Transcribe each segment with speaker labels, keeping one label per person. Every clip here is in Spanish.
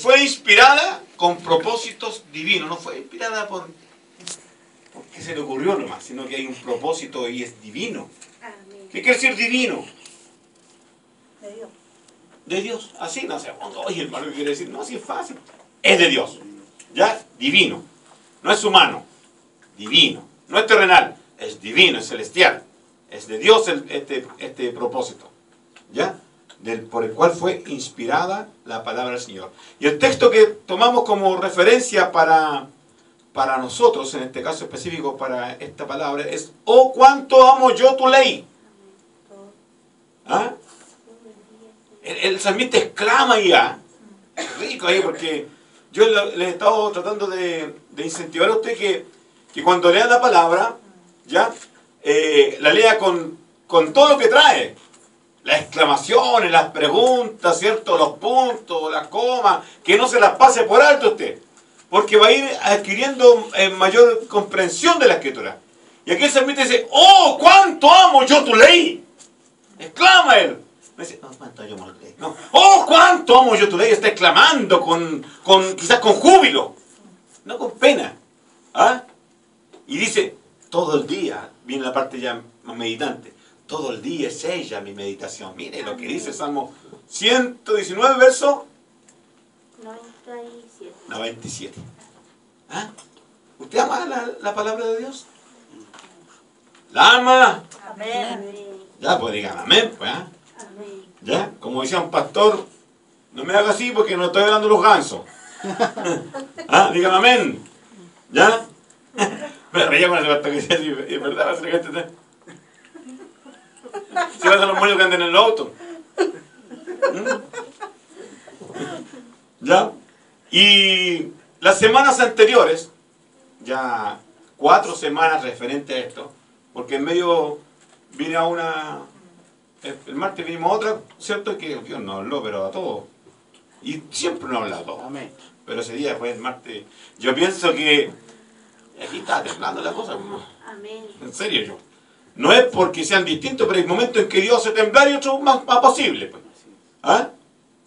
Speaker 1: Fue inspirada con propósitos divinos, no fue inspirada porque se le ocurrió nomás, sino que hay un propósito y es divino.
Speaker 2: Amén.
Speaker 1: ¿Qué quiere decir divino?
Speaker 2: De Dios.
Speaker 1: De Dios, así, no sé, oye hermano, ¿qué quiere decir? No, así es fácil. Es de Dios, ¿ya? Divino. No es humano, divino. No es terrenal, es divino, es celestial. Es de Dios este propósito, ¿ya? Por el cual fue inspirada la palabra del Señor. Y el texto que tomamos como referencia para nosotros, en este caso específico para esta palabra, es: oh, cuánto amo yo tu ley. ¿Ah? El salmista exclama ya. Rico ahí, porque yo le he estado tratando de incentivar a usted que cuando lea la palabra, ¿ya? La lea con todo lo que trae. Las exclamaciones, las preguntas, ¿cierto? Los puntos, las comas, que no se las pase por alto usted. Porque va a ir adquiriendo mayor comprensión de la escritura. Y aquí el salmista dice: oh, cuánto amo yo tu ley. Exclama él. Me dice: oh, cuánto amo yo tu ley. No. Oh, cuánto amo yo tu ley. Está exclamando quizás con júbilo. No con pena. ¿Ah? Y dice: todo el día, viene la parte ya más meditante, todo el día es ella mi meditación. Mire lo que dice el Salmo 119, verso 97. ¿Ah? ¿Usted ama la palabra de Dios? ¿La ama?
Speaker 2: Amén.
Speaker 1: Ya, pues digan amén, pues. ¿Ah?
Speaker 2: Amén.
Speaker 1: ¿Ya? Como decía un pastor, no me haga así porque no estoy hablando de los gansos. ¿Ah? Digan amén. ¿Ya? Me reía con ese pastor que decía así, es verdad, va a ser que este... Si vas a los monitos que andan en el auto. ¿Ya? Y las semanas anteriores, ya 4 semanas referentes a esto, porque en medio vine a una... El martes vinimos a otra, ¿cierto? Que Dios nos habló, pero a todos. Y siempre nos habla a todos.
Speaker 3: Amén.
Speaker 1: Pero ese día, después del martes, yo pienso que aquí está temblando la cosa.
Speaker 2: Amén.
Speaker 1: En serio, yo. No es porque sean distintos, pero hay momentos en que Dios hace temblar y otros más apacibles. Pues. ¿Ah?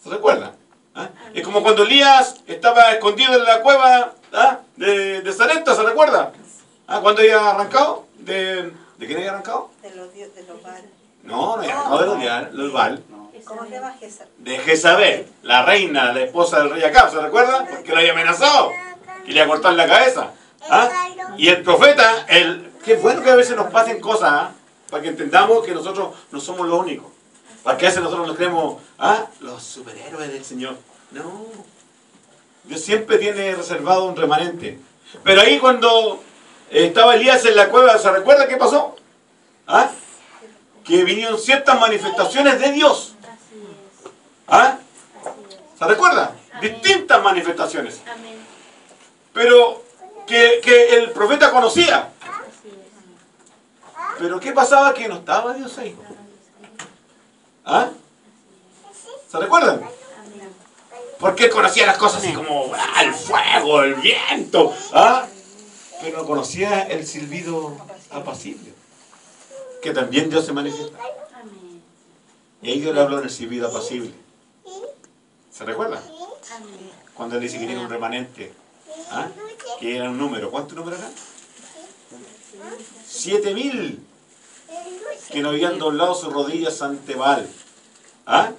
Speaker 1: ¿Se recuerdan? ¿Ah? Es como cuando Elías estaba escondido en la cueva, ¿ah? de Sarepta, ¿se recuerda? ¿Ah? ¿Cuándo había arrancado? ¿De quién había arrancado?
Speaker 2: De los Baal.
Speaker 1: No, no había arrancado de los Baal.
Speaker 2: ¿Cómo se llama Jezabel?
Speaker 1: De Jezabel, la reina, la esposa del rey Acab, ¿se recuerda? Porque lo había amenazado. Y le iba a cortar la cabeza. ¿Ah? Y el profeta, qué bueno que a veces nos pasen cosas, ¿ah? Para que entendamos que nosotros no somos los únicos. Para que a veces nosotros nos creemos, ¿ah? Los superhéroes del Señor. No. Dios siempre tiene reservado un remanente. Pero ahí cuando estaba Elías en la cueva, ¿se recuerda qué pasó? ¿Ah? Que vinieron ciertas manifestaciones de Dios. ¿Ah? ¿Se recuerda? Distintas manifestaciones. Pero que el profeta conocía. Pero ¿qué pasaba? Que no estaba Dios ahí. ¿Ah? ¿Se recuerdan? Porque él conocía las cosas así como el fuego, el viento. ¿Ah? Pero no conocía el silbido apacible. Que también Dios se manifiesta. Y ahí Dios le habló en el silbido apacible. ¿Se recuerda? Cuando él dice que tiene un remanente. ¿Ah? Que era un número. ¿Cuántos números eran? 7.000 que no habían doblado sus rodillas ante Baal. ¿Ah?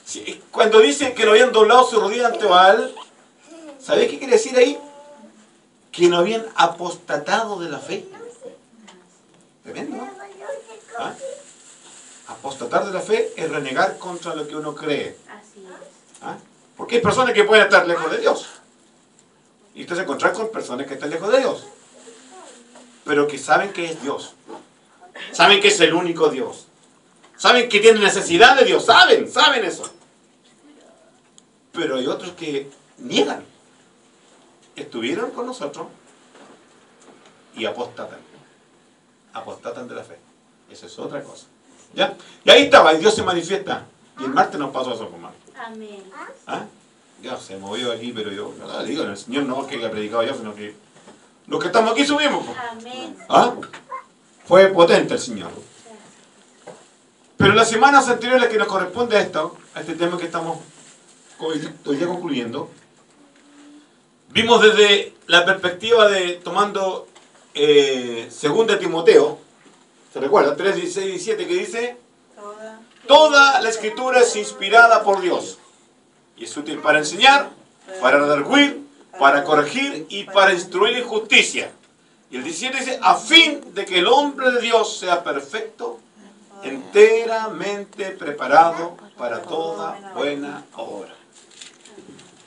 Speaker 1: Sí, cuando dicen que no habían doblado sus rodillas ante Baal, ¿sabéis qué quiere decir ahí? Que no habían apostatado de la fe. Tremendo, ¿no? ¿Ah? Apostatar de la fe es renegar contra lo que uno cree. ¿Ah? Porque hay personas que pueden estar lejos de Dios. Y usted se encuentra con personas que están lejos de Dios. Pero que saben que es Dios. Saben que es el único Dios. Saben que tienen necesidad de Dios. Saben eso. Pero hay otros que niegan. Estuvieron con nosotros y apostatan. Apostatan de la fe. Eso es otra cosa. ¿Ya? Y ahí estaba, y Dios se manifiesta. Y el martes nos pasó eso, hermano.
Speaker 2: Amén.
Speaker 1: ¿Ah? Dios se movió aquí, pero yo le digo, el Señor no porque haya predicado yo, sino que los que estamos aquí subimos. Pues.
Speaker 2: Amén.
Speaker 1: ¿Ah? Fue potente el Señor. Pero las semanas anteriores que nos corresponde a esto, a este tema que estamos Estoy ya concluyendo. Vimos desde la perspectiva de, tomando 2 Timoteo, ¿se recuerda? 3, 16 y 17, que dice: toda la escritura es inspirada por Dios y es útil para enseñar, para redarguir, para corregir y para instruir en justicia. Y el 17 dice: a fin de que el hombre de Dios sea perfecto, enteramente preparado para toda buena obra.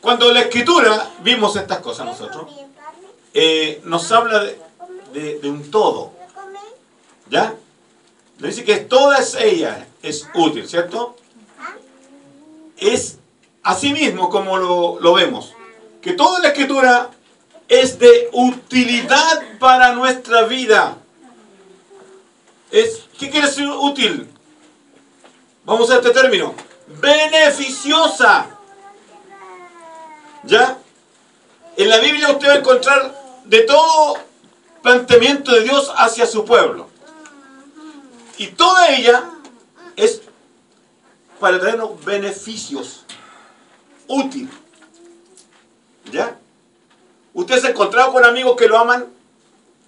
Speaker 1: Cuando la escritura, vimos estas cosas nosotros, nos habla de un todo, ¿ya? Nos dice que toda ella es útil, ¿cierto? Es así mismo como lo vemos, que toda la escritura es de utilidad para nuestra vida. ¿Qué quiere decir útil? Vamos a este término. Beneficiosa. ¿Ya? En la Biblia usted va a encontrar de todo planteamiento de Dios hacia su pueblo. Y toda ella es para traernos beneficios. Útil. ¿Ya? Usted se ha encontrado con amigos que lo aman,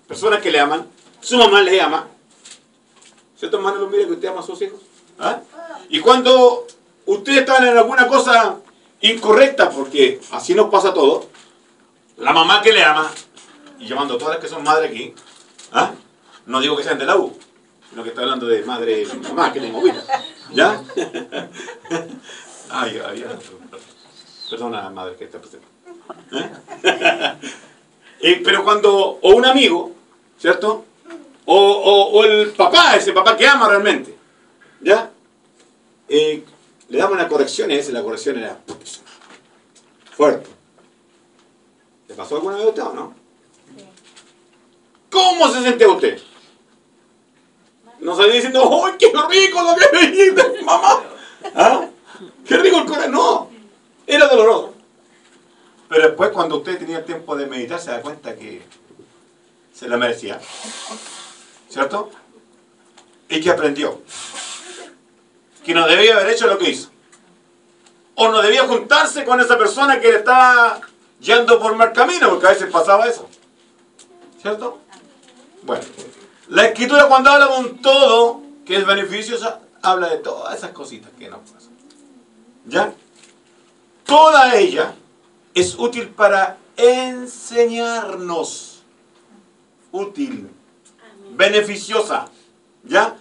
Speaker 1: personas que le aman, su mamá le ama. ¿Cierto, hermano? Lo mire que usted ama a sus hijos. ¿Ah? Y cuando ustedes están en alguna cosa incorrecta, porque así nos pasa a todos, la mamá que le ama, y llamando a todas las que son madres aquí, ¿ah? No digo que sean de la U, sino que estoy hablando de madre y mamá que tengo vida. ¿Ya? Ay, perdona, madre que está presente. Pero cuando, o un amigo, ¿cierto? O el papá, ese papá que ama realmente, ¿ya? Le damos una corrección y la corrección era fuerte. ¿Le pasó alguna vez a usted o no? ¿Cómo se siente usted? No salía diciendo: ¡ay, qué rico lo que me dijiste, mamá! ¿Ah? ¡Qué rico el corazón! No, era doloroso. Pero después, cuando usted tenía tiempo de meditar, se da cuenta que se la merecía, ¿cierto? Y que aprendió que no debía haber hecho lo que hizo, o no debía juntarse con esa persona que le estaba yendo por mal camino, porque a veces pasaba eso, ¿cierto? Bueno, la escritura, cuando habla de un todo que es beneficioso, habla de todas esas cositas que nos pasan, ¿ya? Toda ella es útil para enseñarnos, útil, beneficiosa, ¿ya?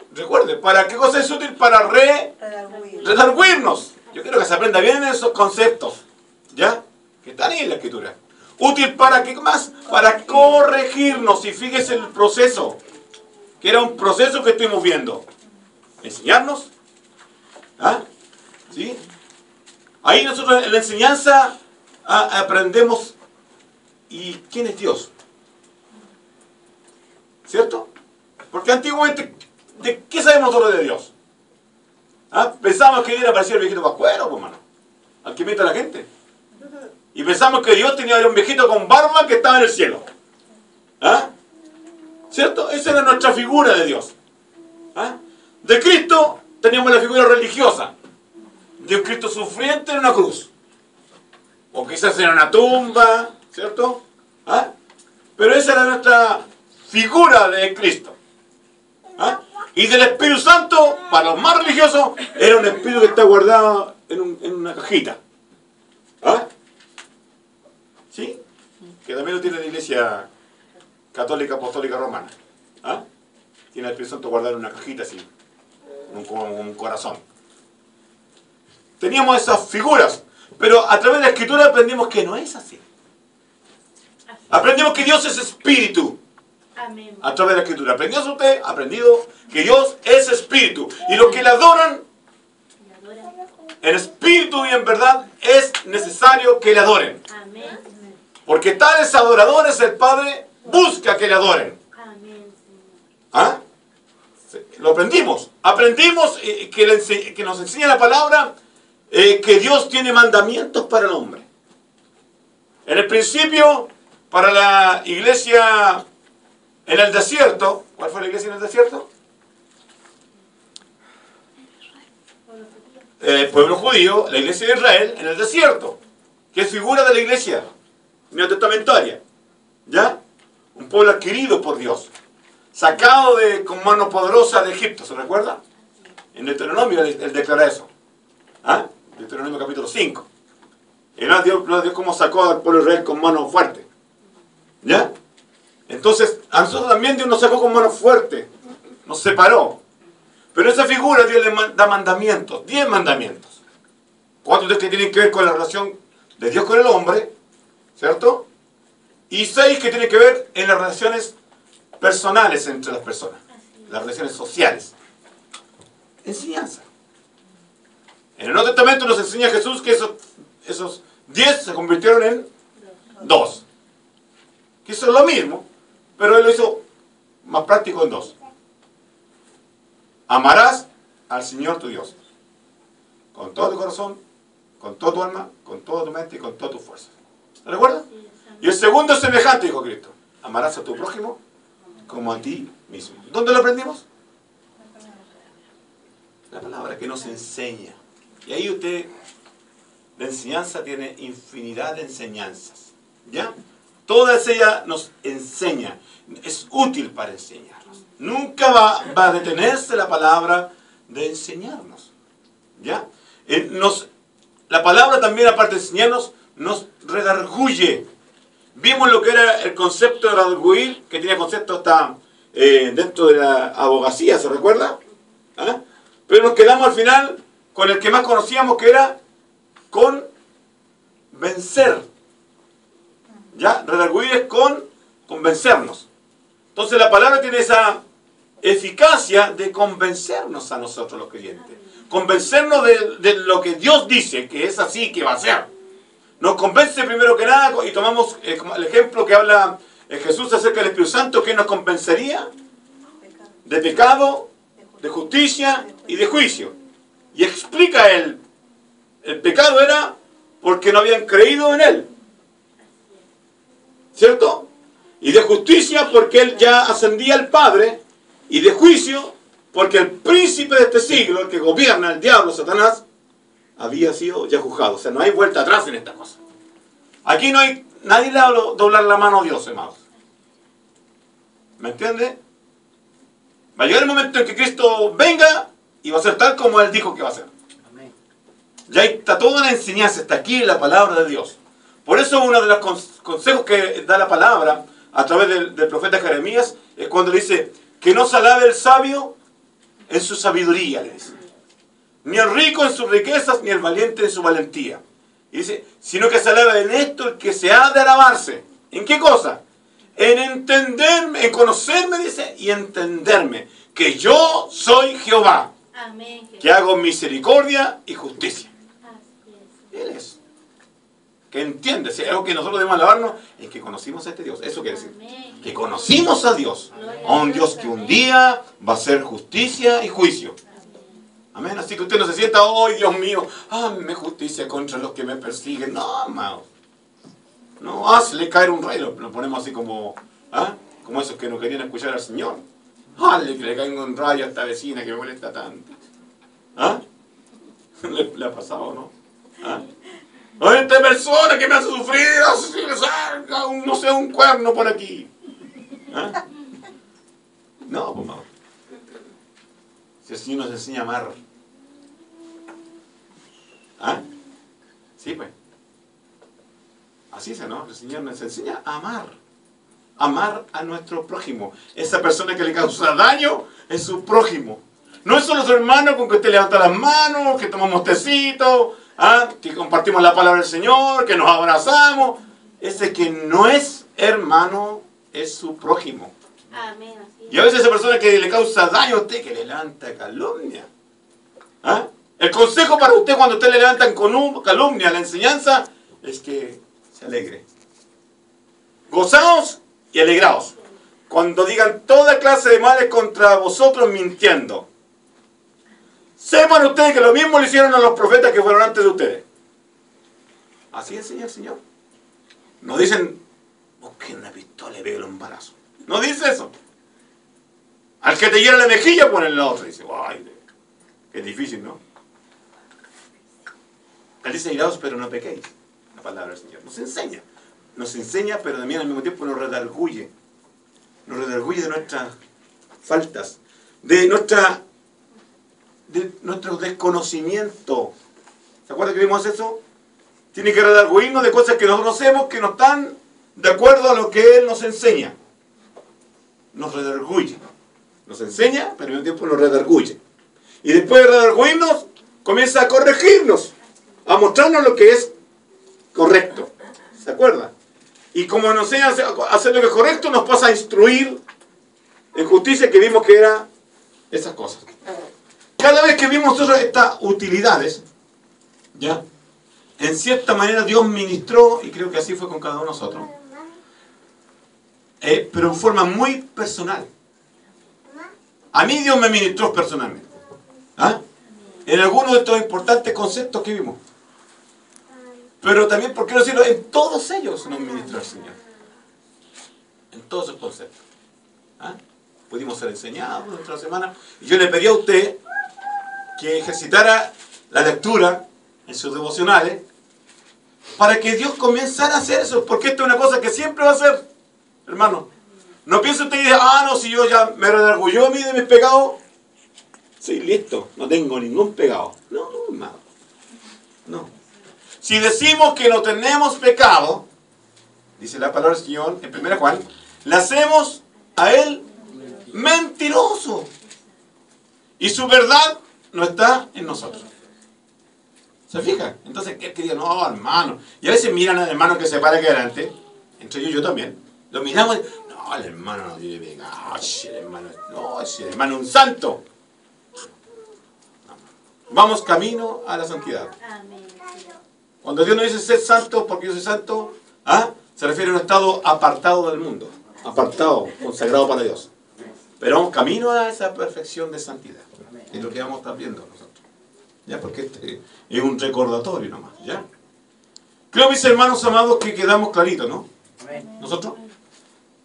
Speaker 1: Recuerde, ¿para qué cosa es útil? Para redarguirnos. Yo quiero que se aprenda bien esos conceptos, ¿ya? Que están ahí en la escritura. Útil para qué más? Para corregirnos. Y fíjese el proceso, que era un proceso que estuvimos viendo. Enseñarnos, ¿ah? ¿Sí? Ahí nosotros en la enseñanza aprendemos ¿y quién es Dios? ¿Cierto? Porque antiguamente, ¿de qué sabemos nosotros de Dios? ¿Ah? Pensábamos que era parecido al viejito pascuero, pues, mano, al que invita a la gente. Y pensamos que Dios tenía un viejito con barba que estaba en el cielo. ¿Ah? ¿Cierto? Esa era nuestra figura de Dios. ¿Ah? De Cristo teníamos la figura religiosa. De un Cristo sufriente en una cruz. O quizás en una tumba, ¿cierto? ¿Ah? Pero esa era nuestra figura de Cristo. ¿Ah? Y del Espíritu Santo, para los más religiosos, era un espíritu que está guardado en una cajita. ¿Ah? ¿Sí? Que también lo tiene la Iglesia Católica Apostólica Romana. ¿Ah? Tiene el Espíritu Santo guardado en una cajita así, como un corazón. Teníamos esas figuras, pero a través de la Escritura aprendimos que no es así. Aprendimos que Dios es espíritu.
Speaker 2: Amén.
Speaker 1: A través de la Escritura. ¿Aprendió usted? Aprendido que Dios es espíritu. Y los que le adoran en espíritu y en verdad es necesario que le adoren.
Speaker 2: Amén.
Speaker 1: Porque tales adoradores el Padre busca que le adoren.
Speaker 2: Amén.
Speaker 1: ¿Ah? Lo aprendimos. Aprendimos que nos enseña la palabra que Dios tiene mandamientos para el hombre. En el principio, para la iglesia en el desierto, ¿cuál fue la iglesia en el desierto? el pueblo judío, la iglesia de Israel, en el desierto, que es figura de la iglesia neotestamentaria. ¿Ya? Un pueblo adquirido por Dios, sacado con mano poderosa de Egipto, ¿se recuerda? En Deuteronomio él declara eso. ¿Ah? Deuteronomio capítulo 5. Y no Dios cómo sacó al pueblo de Israel con mano fuerte. ¿Ya? Entonces, a nosotros también Dios nos sacó con mano fuerte. Nos separó. Pero esa figura Dios le da mandamientos. 10 mandamientos. 4 de ellos que tienen que ver con la relación de Dios con el hombre. ¿Cierto? Y 6 que tienen que ver en las relaciones personales entre las personas. Las relaciones sociales. Enseñanza. En el Nuevo Testamento nos enseña Jesús que esos 10 se convirtieron en 2. Que eso es lo mismo, pero Él lo hizo más práctico en 2. Amarás al Señor tu Dios. Con todo tu corazón, con toda tu alma, con toda tu mente y con toda tu fuerza. ¿Te recuerdas? Y el segundo es semejante, dijo Cristo. Amarás a tu prójimo como a ti mismo. ¿Dónde lo aprendimos? La palabra que nos enseña. Y ahí la enseñanza tiene infinidad de enseñanzas. ¿Ya? Toda ella nos enseña. Es útil para enseñarnos. Nunca va a detenerse la palabra de enseñarnos. ¿Ya? La palabra también, aparte de enseñarnos, nos redarguye. Vimos lo que era el concepto de redarguir, que tenía concepto hasta dentro de la abogacía, ¿se recuerda? ¿Ah? Pero nos quedamos al final con el que más conocíamos, que era convencer. ¿Ya? Redarguir es convencernos. Entonces la palabra tiene esa eficacia de convencernos a nosotros los creyentes. Convencernos de lo que Dios dice, que es así, que va a ser. Nos convence primero que nada, y tomamos el ejemplo que habla Jesús acerca del Espíritu Santo, que nos convencería de pecado, de justicia y de juicio. Y explica el pecado era porque no habían creído en Él. ¿Cierto? Y de justicia porque Él ya ascendía al Padre. Y de juicio porque el príncipe de este siglo, el que gobierna, el diablo, Satanás, había sido ya juzgado. O sea, no hay vuelta atrás en esta cosa. Aquí no hay, nadie le va a doblar la mano a Dios, hermanos. ¿Me entiende? Va a llegar el momento en que Cristo venga y va a ser tal como Él dijo que va a ser. Amén. Ya está toda la enseñanza, está aquí en la palabra de Dios. Por eso uno de los consejos que da la palabra a través del profeta Jeremías es cuando le dice que no se alabe el sabio en su sabiduría, le dice. Ni el rico en sus riquezas, ni el valiente en su valentía. Y dice, sino que se alabe en esto el que se ha de alabarse. ¿En qué cosa? En entenderme, en conocerme, dice, y entenderme, que yo soy Jehová, amén, que hago misericordia y justicia. Él es. Que entiende, si hay algo que nosotros debemos alabarnos, es que conocimos a este Dios. Eso quiere decir. Amén. Que conocimos a Dios. A un Dios que un día va a hacer justicia y juicio. Amén. Así que usted no se sienta, ¡ay, Dios mío! ¡Hazme justicia contra los que me persiguen! No, amado. No, hazle caer un rayo. Lo ponemos así como, como esos que no querían escuchar al Señor. Hazle que le caiga un rayo a esta vecina que me molesta tanto. ¿Ah? ¿Le ha pasado, no? ¿Ah? ¡Ay, esta persona que me hace sufrir! ¡Si le salga no sé, un cuerno por aquí! ¿Ah? No, pues no. Si el Señor nos enseña a amar. ¿Ah? Sí, pues. Así es, ¿no? El Señor nos enseña a amar. Amar a nuestro prójimo. Esa persona que le causa daño es su prójimo. No es solo su hermano con que usted levanta las manos, que tomamos tecito, que compartimos la palabra del Señor, que nos abrazamos. Ese que no es hermano es su prójimo. Amén. Y a veces esa persona que le causa daño a usted, que le levanta calumnia. El consejo para usted cuando usted le levantan calumnia, la enseñanza, es que se alegre. Gozaos y alegraos cuando digan toda clase de males contra vosotros mintiendo. Sepan ustedes que lo mismo le hicieron a los profetas que fueron antes de ustedes. Así enseña el Señor. No dicen, busquen una pistola y pégale un balazo. No dice eso. Al que te hiera la mejilla, ponle la otra. Y dice, ay, qué difícil, ¿no? Él dice, airaos, pero no pequéis. La palabra del Señor. Nos enseña. Nos enseña, pero también al mismo tiempo nos redarguye. Nos redarguye de nuestras faltas, de nuestro desconocimiento. ¿Se acuerdan que vimos eso? Tiene que redarguirnos de cosas que nosotros hacemos que no están de acuerdo a lo que Él nos enseña. Nos redarguye. Nos enseña, pero al mismo tiempo nos redarguye. Y después de redarguirnos, comienza a corregirnos, a mostrarnos lo que es correcto. ¿Se acuerdan? Y como nos enseña a hacer lo que es correcto, nos pasa a instruir en justicia, que vimos que era esas cosas. Cada vez que vimos nosotros estas utilidades, ¿ya? En cierta manera Dios ministró, y creo que así fue con cada uno de nosotros, pero en forma muy personal. A mí Dios me ministró personalmente. ¿Ah? En algunos de estos importantes conceptos que vimos. Pero también, ¿por qué no decirlo? En todos ellos nos ministró el Señor. En todos esos conceptos. ¿Ah? Pudimos ser enseñados durante la semana. Y yo le pedí a usted que ejercitara la lectura en sus devocionales para que Dios comenzara a hacer eso. Porque esto es una cosa que siempre va a hacer, hermano. No piense usted y diga, no, si yo ya me redargulló a mí de mis pecados, sí, listo, no tengo ningún pecado. No, hermano. No. Si decimos que no tenemos pecado, dice la palabra del Señor en 1 Juan, le hacemos a Él mentiroso. Y su verdad no está en nosotros. ¿Se fija? Entonces, ¿qué quería? No, hermano. Y a veces miran al hermano que se para aquí adelante, entre ellos yo también. Lo miramos y, no, el hermano no tiene pecado. El hermano, no, el hermano es un santo. Vamos camino a la santidad. Cuando Dios nos dice ser santo porque yo soy santo, se refiere a un estado apartado del mundo, apartado, consagrado para Dios. Pero vamos camino a esa perfección de santidad. Es lo que vamos a estar viendo nosotros. ¿Ya? Porque este es un recordatorio nomás. ¿Ya? Creo, mis hermanos amados, que quedamos claritos, ¿no? ¿Nosotros?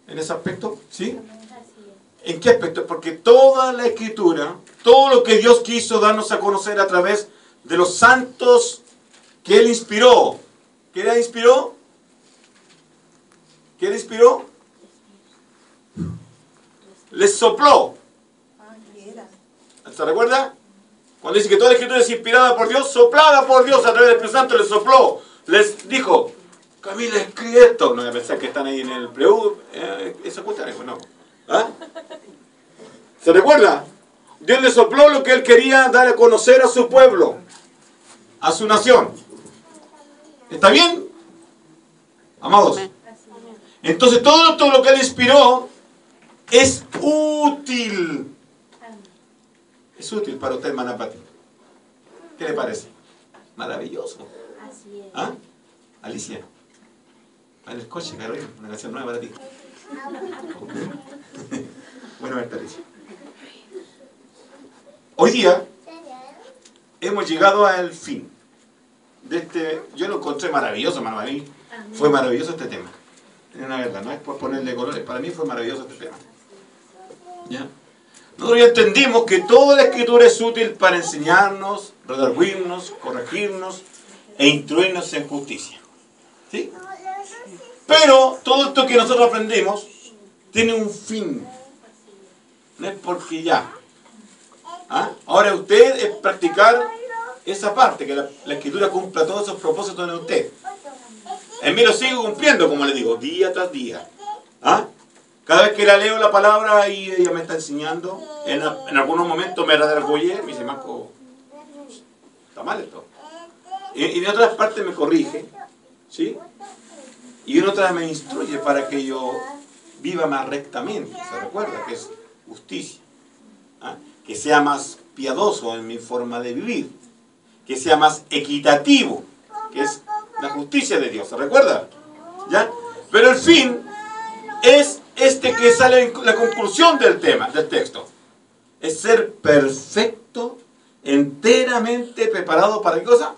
Speaker 1: ¿En ese aspecto? ¿Sí? ¿En qué aspecto? Porque toda la Escritura, todo lo que Dios quiso darnos a conocer a través de los santos que Él inspiró. ¿Qué Él inspiró? ¿Qué Él inspiró? Les sopló. ¿Se recuerda? Cuando dice que toda la Escritura es inspirada por Dios, soplada por Dios a través del Espíritu Santo, les sopló. Les dijo, Camila, escribe esto. No voy a pensar que están ahí en el preu. Esa cuestión es no. ¿Ah? ¿Se recuerda? Dios le sopló lo que Él quería dar a conocer a su pueblo, a su nación. ¿Está bien? Amados. Entonces todo lo que Él inspiró es útil. Es útil para usted, hermana Pati. ¿Qué le parece? Maravilloso. ¿Ah? Alicia. En el coche, Carolina, una canción nueva para ti. Bueno, verte, Alicia. Hoy día hemos llegado al fin de este. Yo lo encontré maravilloso, hermano. Para mí fue maravilloso este tema. Es una verdad, no es por ponerle colores. Para mí fue maravilloso este tema. ¿Ya? Nosotros ya entendimos que toda la Escritura es útil para enseñarnos, redarguirnos, corregirnos e instruirnos en justicia. ¿Sí? Pero todo esto que nosotros aprendimos tiene un fin. No es porque ya. Ahora usted es practicar esa parte, que la Escritura cumpla todos esos propósitos en usted. En mí lo sigo cumpliendo, como le digo, día tras día. Cada vez que la leo la palabra y ella me está enseñando, en algunos momentos me redarguye, me dice, Marco, está mal esto. Y en otras partes me corrige, ¿sí? Y en otras me instruye para que yo viva más rectamente, ¿se recuerda? Que es justicia. Que sea más piadoso en mi forma de vivir, que sea más equitativo, que es la justicia de Dios, ¿se recuerda? ¿Ya? Pero el fin es este que sale en la conclusión del tema, del texto. Es ser perfecto, enteramente preparado para ¿qué cosa?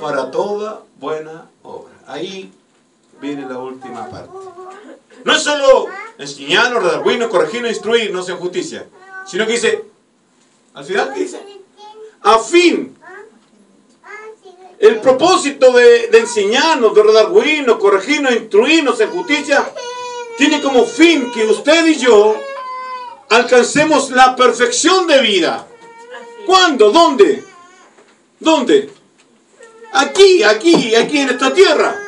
Speaker 1: Para toda buena obra. Ahí viene la última parte. No es solo enseñarnos, redarguirnos, corregirnos, instruirnos en justicia, sino que dice, al final, ¿qué dice? A fin El propósito de enseñarnos, de redarguirnos, corregirnos, instruirnos en justicia, tiene como fin que usted y yo alcancemos la perfección de vida. ¿Cuándo? ¿Dónde? ¿Dónde? Aquí en esta tierra.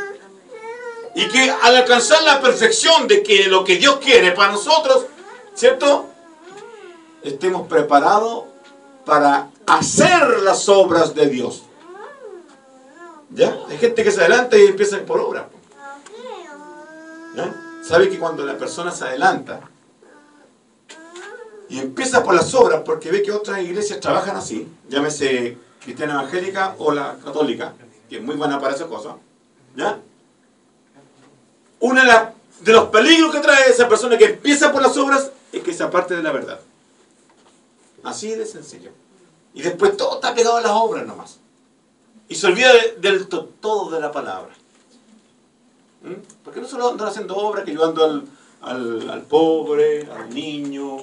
Speaker 1: Y que al alcanzar la perfección de que lo que Dios quiere para nosotros, ¿cierto? Estemos preparados para hacer las obras de Dios. ¿Ya? Hay gente que se adelanta y empieza por obra. ¿Ya? ¿Sabe que cuando la persona se adelanta y empieza por las obras, porque ve que otras iglesias trabajan así, llámese cristiana evangélica o la católica, que es muy buena para esas cosas, ¿ya? Uno de los peligros que trae esa persona que empieza por las obras es que se aparte de la verdad. Así de sencillo. Y después todo está pegado a las obras nomás. Y se olvida del todo de la palabra. ¿Por qué no solo andan haciendo obras, que ayudando al pobre, al niño?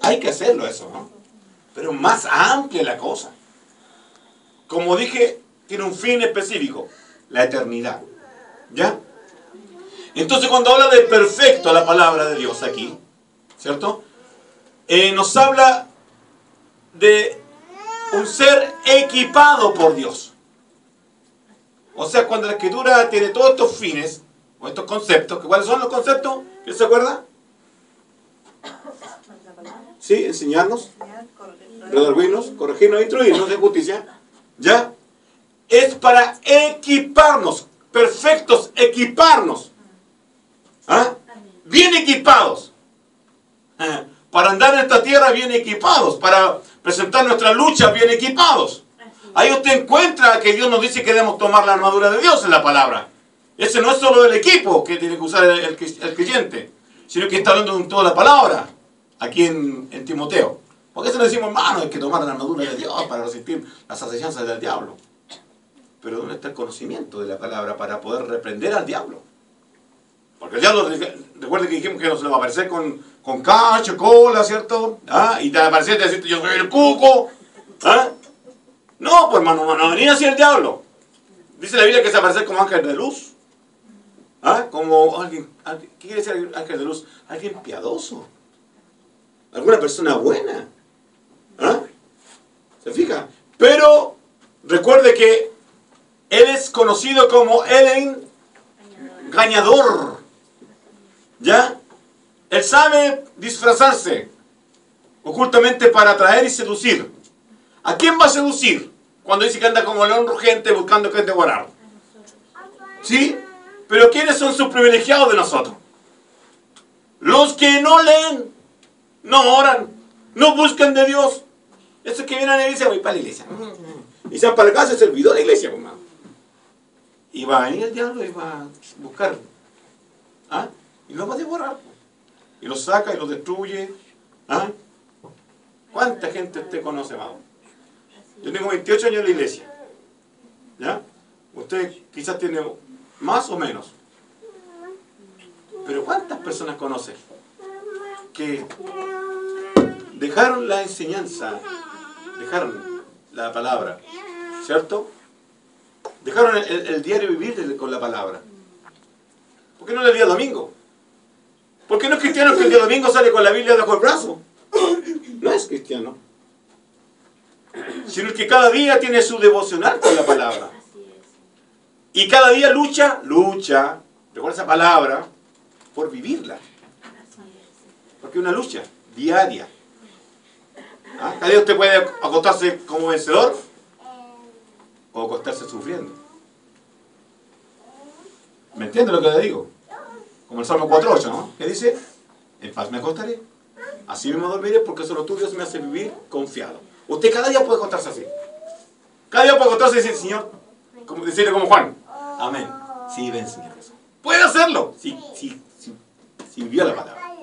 Speaker 1: Hay que hacerlo eso, ¿no? Pero más amplia la cosa. Como dije, tiene un fin específico, la eternidad. ¿Ya? Entonces cuando habla de perfecto la palabra de Dios aquí, ¿cierto? Nos habla de un ser equipado por Dios. O sea, cuando la Escritura tiene todos estos fines, o estos conceptos, ¿cuáles son los conceptos? ¿Quién se acuerda? Sí, enseñarnos, redarguirnos, corregirnos, instruirnos en justicia. ¿Ya? Es para equiparnos, perfectos, equiparnos. ¿Ah? Bien equipados. Para andar en esta tierra bien equipados, para presentar nuestra lucha bien equipados. Ahí usted encuentra que Dios nos dice que debemos tomar la armadura de Dios en la palabra. Ese no es solo el equipo que tiene que usar el creyente, sino que está hablando de toda la palabra, aquí en Timoteo. Porque eso le decimos, hermano, hay que tomar la armadura de Dios para resistir las acechanzas del diablo. Pero ¿dónde está el conocimiento de la palabra para poder reprender al diablo? Porque el diablo, recuerde que dijimos que no se le va a aparecer con cacho, cola, ¿cierto? ¿Ah? Y te va a aparecer y te va a decir, yo soy el cuco. ¿Ah? No, pues hermano, no venía así el diablo. Dice la Biblia que se aparece como ángel de luz. ¿Ah? Como alguien, ¿qué quiere decir ángel de luz? Alguien piadoso. Alguna persona buena. ¿Ah? ¿Se fija? Pero recuerde que él es conocido como el engañador. ¿Ya? Él sabe disfrazarse ocultamente para atraer y seducir. ¿A quién va a seducir? Cuando dice que anda como león rugiente buscando gente devorar. ¿Sí? Pero ¿quiénes son sus privilegiados de nosotros? Los que no leen, no oran, no buscan de Dios. Esos que vienen a la iglesia, voy para la iglesia. Y se van para la casa y se olvidó la iglesia, hermano. Y va a venir el diablo y va a buscar. ¿Ah? Y lo va a devorar. Y lo saca y lo destruye. ¿Ah? ¿Cuánta gente usted conoce, hermano? Yo tengo 28 años en la iglesia. ¿Ya? Usted quizás tiene más o menos. Pero ¿cuántas personas conoce que dejaron la enseñanza, dejaron la palabra, ¿cierto? Dejaron el diario vivir con la palabra? ¿Por qué no el día domingo? ¿Por qué no es cristiano que el día domingo sale con la Biblia bajo el brazo? No es cristiano. Sino que cada día tiene su devocional con la palabra. Y cada día lucha, recuerda esa palabra, por vivirla. Porque es una lucha diaria. ¿Ah? Cada día usted puede acostarse como vencedor o acostarse sufriendo. ¿Me entiende lo que le digo? Como el Salmo 4.8, ¿no? ¿Qué dice? En paz me acostaré, así mismo dormiré, porque solo tú, Dios, me hace vivir confiado. Usted cada día puede acostarse así. Cada día puede acostarse y decir, Señor, decirle como Juan, amén. Sí, ven, Señor Jesús. Puede hacerlo, si vivió la palabra.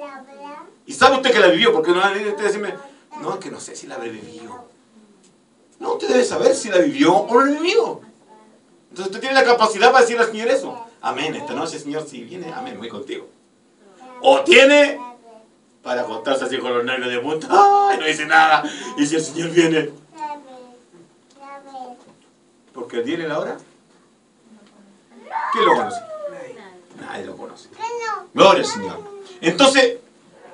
Speaker 1: Y sabe usted que la vivió, porque no va a venir usted a decirme, no, es que no sé si la habré vivido. No, usted debe saber si la vivió o no la vivió. Entonces usted tiene la capacidad para decirle al Señor eso. Amén, esta noche, Señor, si viene, amén, voy contigo. O tiene para acostarse así con los nervios de punta, ¡ay! No dice nada. Y si el Señor viene, Porque el día y la hora, ¿quién lo conoce? Nadie lo conoce. Gloria al Señor. Entonces,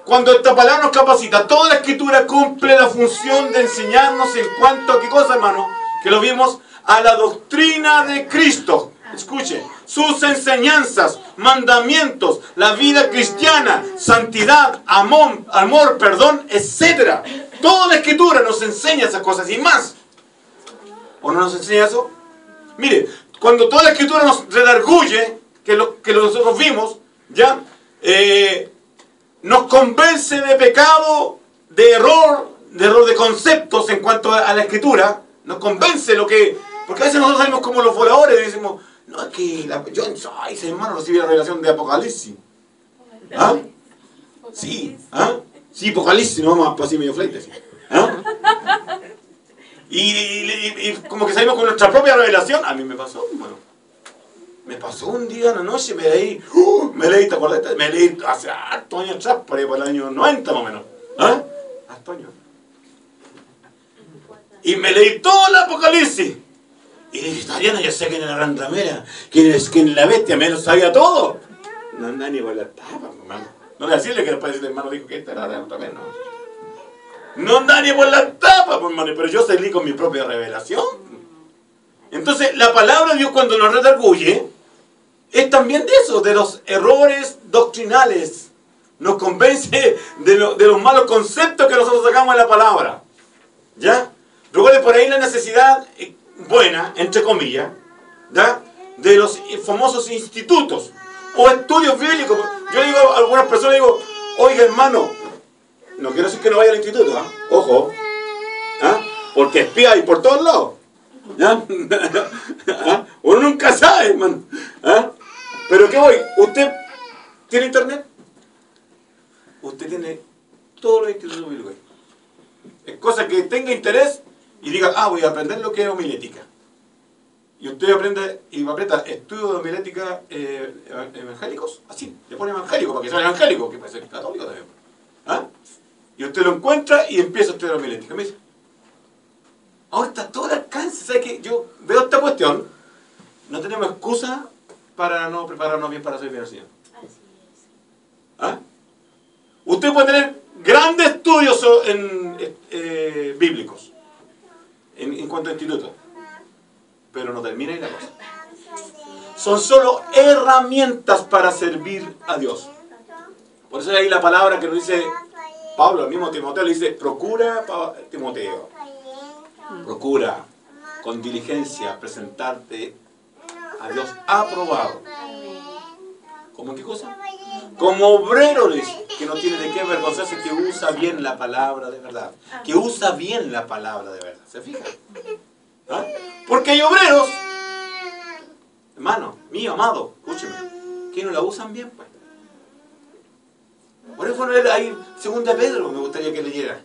Speaker 1: cuando esta palabra nos capacita, toda la Escritura cumple la función de enseñarnos en cuanto a qué cosa, hermano, que lo vimos, a la doctrina de Cristo. Escuche, sus enseñanzas, mandamientos, la vida cristiana, santidad, amor, perdón, etc. Toda la Escritura nos enseña esas cosas y más. ¿O no nos enseña eso? Mire, cuando toda la Escritura nos redarguye, que lo nosotros vimos, ya, nos convence de pecado, de error de conceptos en cuanto a la Escritura, nos convence porque a veces nosotros salimos como los voladores y decimos, no, es que yo ese hermano recibí la revelación de Apocalipsis. ¿Ah? Sí, ¿ah? Sí, Apocalipsis, no vamos a así medio fleite. ¿Sí? ¿Ah? Y como que salimos con nuestra propia revelación. A mí me pasó, bueno. Me pasó un día en la noche, me leí, ¿te acuerdas? Me leí hace hartos años atrás, por el año 90 más o menos. ¿Ah? Hartos años. Y me leí todo el Apocalipsis. Y dije, Tariana, yo sé quién es la gran ramera, quién es la bestia, me lo sabía todo. No anda ni por la tapa, hermano. No le decirle que después el hermano dijo que esta era la gran ramera, no. No anda ni por la tapa, hermano, pero yo salí con mi propia revelación. Entonces, la palabra de Dios cuando nos redarguye, es también de eso, de los errores doctrinales. Nos convence de los malos conceptos que nosotros sacamos de la palabra. ¿Ya? Recuerde por ahí la necesidad buena, entre comillas, ¿ya? De los famosos institutos o estudios bíblicos. Yo digo a algunas personas, digo, oiga hermano, no quiero decir que no vaya al instituto, ¿eh? Ojo, ¿ah? Porque espía hay por todos lados. ¿Ya? ¿Ah? Uno nunca sabe, hermano. ¿Ah? Pero ¿qué voy? ¿Usted tiene internet? Usted tiene todos los institutos bíblicos. Es cosa que tenga interés y diga, voy a aprender lo que es homilética. Y usted aprende y aprieta estudios de homilética evangélicos, así, le pone evangélico para que sea evangélico, que puede ser católico también. ¿Ah? Y usted lo encuentra y empieza a estudiar homilética. Me dice, ahora está todo al alcance. ¿Sabe qué? Yo veo esta cuestión, no tenemos excusa para no prepararnos bien para servir al Señor. ¿Ah? Usted puede tener grandes estudios bíblicos en cuanto a institutos, pero no termina ahí la cosa. Son solo herramientas para servir a Dios. Por eso ahí la palabra que nos dice Pablo, el mismo Timoteo, le dice, procura, Timoteo, procura con diligencia presentarte a Dios aprobado. ¿Cómo qué cosa? Como obrero, que no tiene de qué avergonzarse, que usa bien la palabra de verdad. Que usa bien la palabra de verdad. ¿Se fijan? ¿Ah? Porque hay obreros, hermano, mío, amado, escúcheme, que no la usan bien, pues. Por eso ahí 2 Pedro me gustaría que leyera.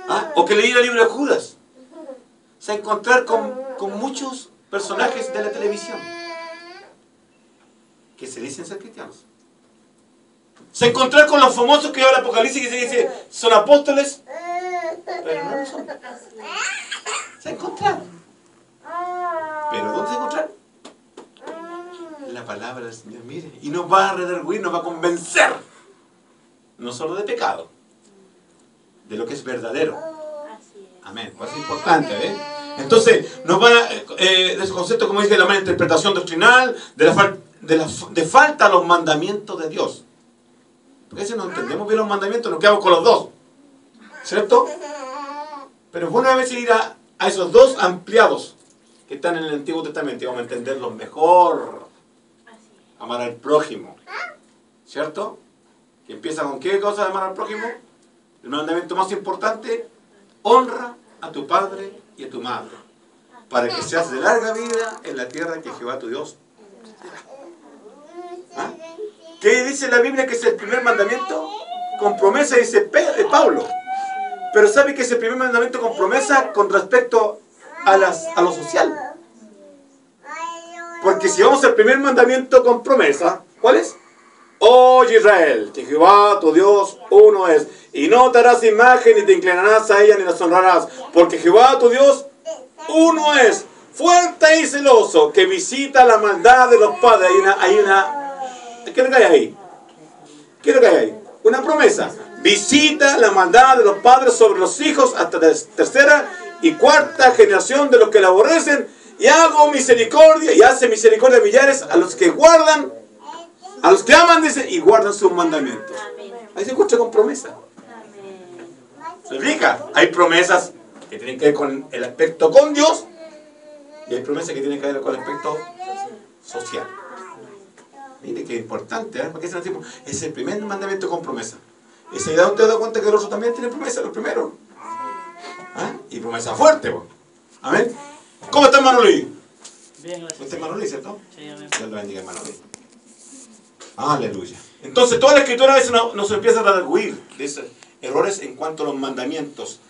Speaker 1: ¿Ah? O que leyera el libro de Judas. Se va a encontrar con muchos personajes de la televisión que se dicen ser cristianos. Se encontrar con los famosos que llevan el Apocalipsis que se dice son apóstoles, pero no lo son. Se encontrar. ¿Pero dónde se encontrar? La palabra del Señor, mire, y nos va a redarguir, nos va a convencer, no solo de pecado, de lo que es verdadero. Amén. Pues es importante, ¿eh? Entonces, nos van a, de esos conceptos, como dice, la mala interpretación doctrinal, de falta a los mandamientos de Dios. Porque si no entendemos bien los mandamientos, nos quedamos con los dos. ¿Cierto? Pero es bueno a veces ir a esos dos ampliados que están en el Antiguo Testamento y vamos a entenderlos mejor. Amar al prójimo. ¿Cierto? Que empieza con qué cosa de amar al prójimo. El mandamiento más importante, honra a tu padre y a tu madre, para que seas de larga vida en la tierra que Jehová tu Dios te da. ¿Ah? ¿Qué dice la Biblia que es el primer mandamiento? Con promesa, dice Pablo. Pero ¿sabe que es el primer mandamiento con promesa con respecto a lo social? Porque si vamos al primer mandamiento con promesa, ¿cuál es? Oye Israel, que Jehová tu Dios uno es, y no te harás imagen ni te inclinarás a ella ni las honrarás, porque Jehová tu Dios uno es. fuerte y celoso, que visita la maldad de los padres. ¿Qué es lo que hay ahí? ¿Qué es lo que hay ahí? Una promesa. Visita la maldad de los padres sobre los hijos hasta la tercera y cuarta generación de los que la aborrecen, y hago misericordia, y hace misericordia a millares a los que guardan, a los que aman, dice, y guardan sus mandamientos. Ahí se encuentra con promesa. ¿Se explica? Hay promesas que tienen que ver con el aspecto con Dios, y hay promesas que tienen que ver con el aspecto social. Mire qué importante, ¿eh? Porque es el primer mandamiento con promesa. Y se da usted da cuenta que los otros también tienen promesa, los primeros. ¿Ah? Y promesa fuerte, ¿no? Amén. ¿Cómo está Manolí?
Speaker 3: Bien, gracias.
Speaker 1: ¿Usted es Manolí, cierto?
Speaker 3: Sí, amén.
Speaker 1: Dios lo bendiga, Manolí. Aleluya. Entonces, toda la escritura a veces nos empieza a redarguir de esos errores en cuanto a los mandamientos.